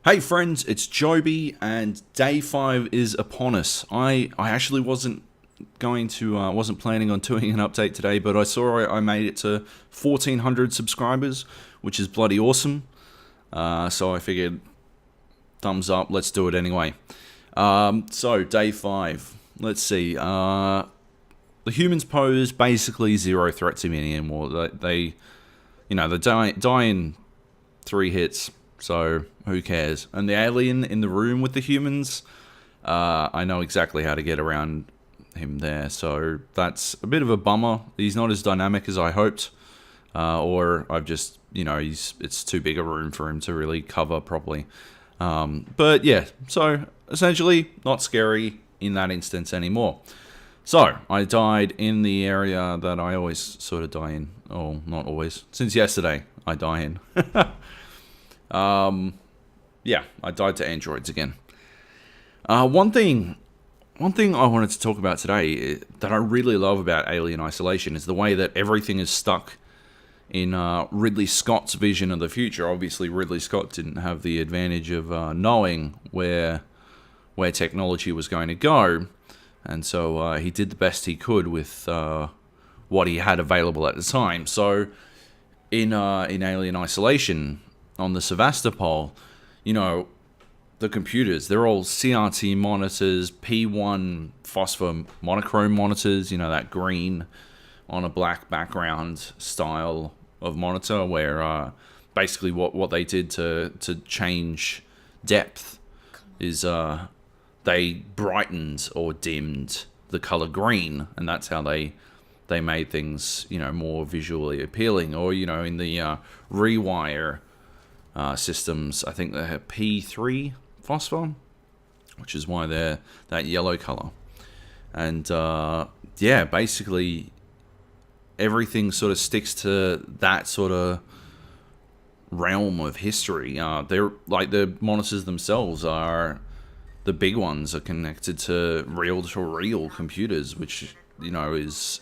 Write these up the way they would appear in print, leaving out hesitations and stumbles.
Hey friends, it's Joby, and day 5 is upon us. I actually wasn't planning on doing an update today, but I saw I made it to 1,400 subscribers, which is bloody awesome. So I figured, thumbs up, let's do it anyway. So day 5, let's see. The humans pose basically zero threat to me anymore. They die in 3 hits. So, who cares? And the alien in the room with the humans, I know exactly how to get around him there. So, that's a bit of a bummer. He's not as dynamic as I hoped. Or I've just, it's too big a room for him to really cover properly. But yeah, so essentially, not scary in that instance anymore. So, I died in the area that I always sort of die in. Oh, not always. Since yesterday, I die in. Yeah, I died to androids again. One thing I wanted to talk about today that I really love about Alien Isolation is the way that everything is stuck in Ridley Scott's vision of the future. Obviously, Ridley Scott didn't have the advantage of knowing where technology was going to go, and so he did the best he could with what he had available at the time. So, in Alien Isolation, on the Sevastopol, the computers, they're all CRT monitors, P1 phosphor monochrome monitors, that green on a black background style of monitor, where basically what they did to change depth is they brightened or dimmed the color green, and that's how they made things, more visually appealing. Or, in the Rewire systems, I think they have P3 phosphor, which is why they're that yellow color. And yeah, basically everything sort of sticks to that sort of realm of history. They're like, the monitors themselves are, the big ones are connected to reel-to-reel computers, which is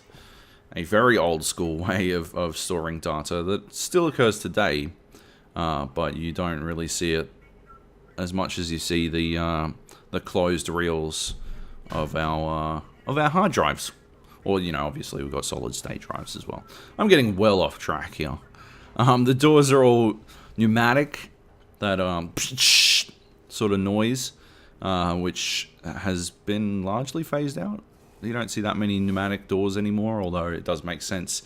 a very old school way of storing data that still occurs today. But you don't really see it as much as you see the closed reels of our hard drives, or obviously we've got solid state drives as well. I'm getting well off track here. The doors are all pneumatic, that sort of noise, which has been largely phased out. You don't see that many pneumatic doors anymore, although it does make sense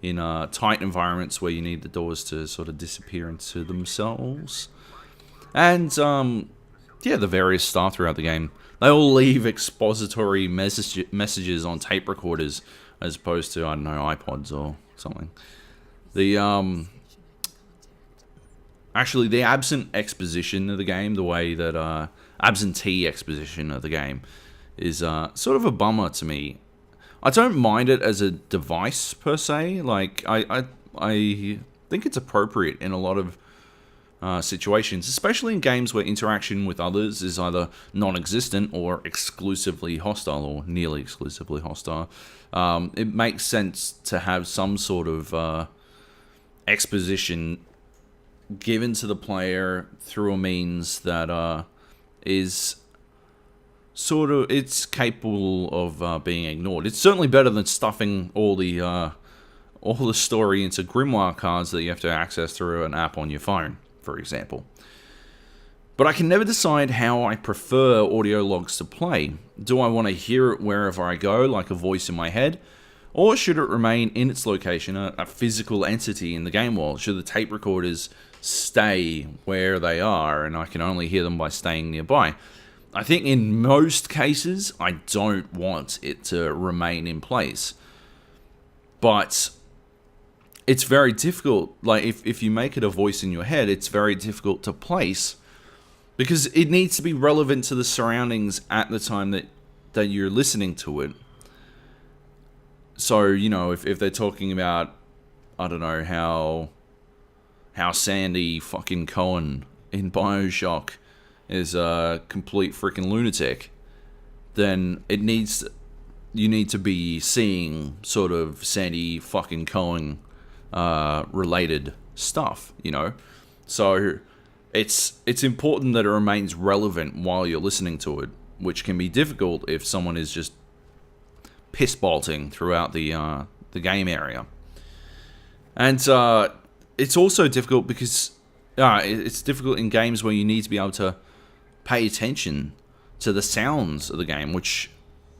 in tight environments where you need the doors to sort of disappear into themselves. And, yeah, the various staff throughout the game, they all leave expository messages on tape recorders, as opposed to, I don't know, iPods or something. Actually, the absent exposition of the game, the way that, absentee exposition of the game, is sort of a bummer to me. I don't mind it as a device per se. Like, I think it's appropriate in a lot of situations, especially in games where interaction with others is either non-existent or exclusively hostile, or nearly exclusively hostile. It makes sense to have some sort of exposition given to the player through a means that is sort of, it's capable of being ignored. It's certainly better than stuffing all the story into grimoire cards that you have to access through an app on your phone, for example. But I can never decide how I prefer audio logs to play. Do I want to hear it wherever I go, like a voice in my head? Or should it remain in its location, a physical entity in the game world? Should the tape recorders stay where they are, and I can only hear them by staying nearby? I think in most cases, I don't want it to remain in place. But it's very difficult. Like, if you make it a voice in your head, it's very difficult to place, because it needs to be relevant to the surroundings at the time that you're listening to it. So, if they're talking about, I don't know, how Sandy fucking Cohen in BioShock is a complete freaking lunatic, then you need to be seeing sort of Sandy fucking Cohen related stuff, So it's important that it remains relevant while you're listening to it, which can be difficult if someone is just piss bolting throughout the game area. And it's also difficult because it's difficult in games where you need to be able to pay attention to the sounds of the game, which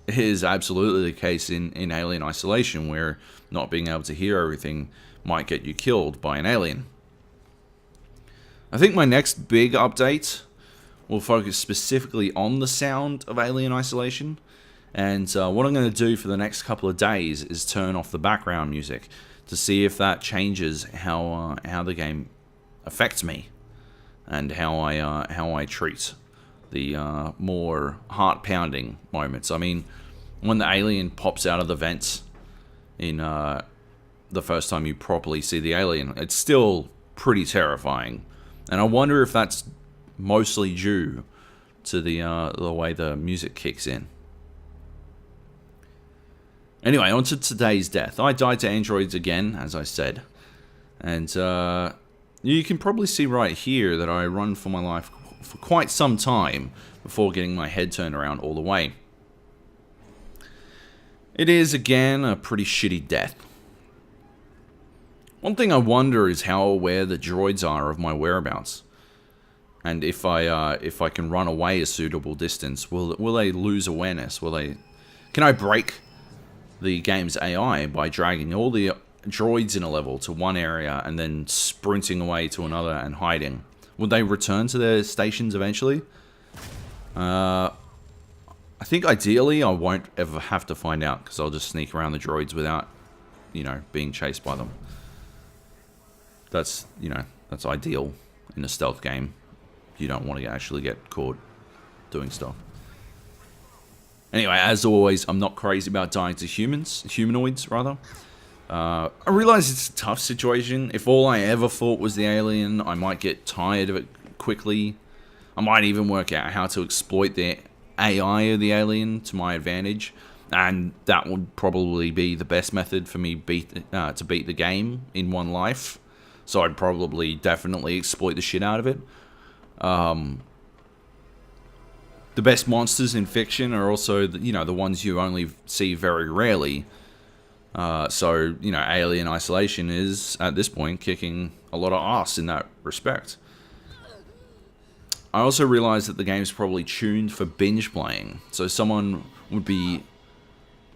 is absolutely the case in Alien Isolation, where not being able to hear everything might get you killed by an alien. I think my next big update will focus specifically on the sound of Alien Isolation, and what I'm going to do for the next couple of days is turn off the background music to see if that changes how the game affects me and how I treat the more heart-pounding moments. I mean, when the alien pops out of the vents in the first time you properly see the alien, it's still pretty terrifying. And I wonder if that's mostly due to the way the music kicks in. Anyway, on to today's death. I died to androids again, as I said. And you can probably see right here that I run for my life for quite some time before getting my head turned around all the way. It is, again, a pretty shitty death. One thing I wonder is how aware the droids are of my whereabouts. And if I can run away a suitable distance, will they lose awareness? Can I break the game's AI by dragging all the droids in a level to one area and then sprinting away to another and hiding? Would they return to their stations eventually? I think ideally I won't ever have to find out, because I'll just sneak around the droids without, being chased by them. That's ideal in a stealth game. You don't want to actually get caught doing stuff. Anyway, as always, I'm not crazy about dying to humanoids, rather. I realize it's a tough situation. If all I ever fought was the alien, I might get tired of it quickly. I might even work out how to exploit the AI of the alien to my advantage, and that would probably be the best method for me to beat the game in one life. So I'd probably definitely exploit the shit out of it. The best monsters in fiction are also the ones you only see very rarely. So Alien Isolation is at this point kicking a lot of ass in that respect. I also realize that the game's probably tuned for binge playing, so someone would be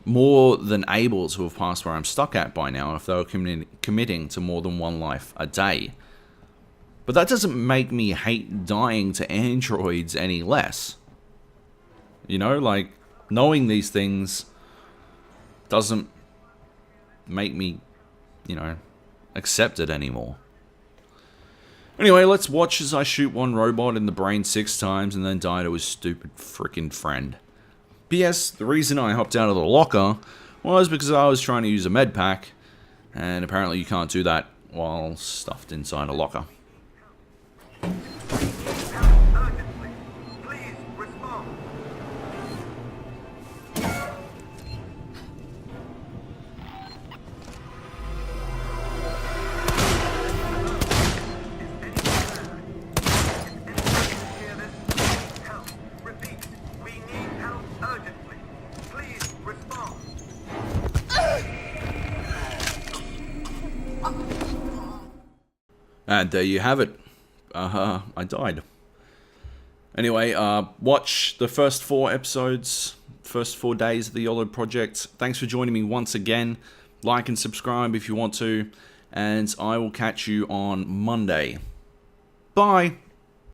more than able to have passed where I'm stuck at by now if they were committing to more than one life a day. But that doesn't make me hate dying to androids any less. Knowing these things doesn't make me, accept it anymore. Anyway, let's watch as I shoot one robot in the brain 6 times and then die to his stupid frickin' friend. P.S. The reason I hopped out of the locker was because I was trying to use a med pack, and apparently you can't do that while stuffed inside a locker. And there you have it. I died. Anyway, watch the first 4 episodes, first 4 days of the YOLOD project. Thanks for joining me once again. Like and subscribe if you want to. And I will catch you on Monday. Bye.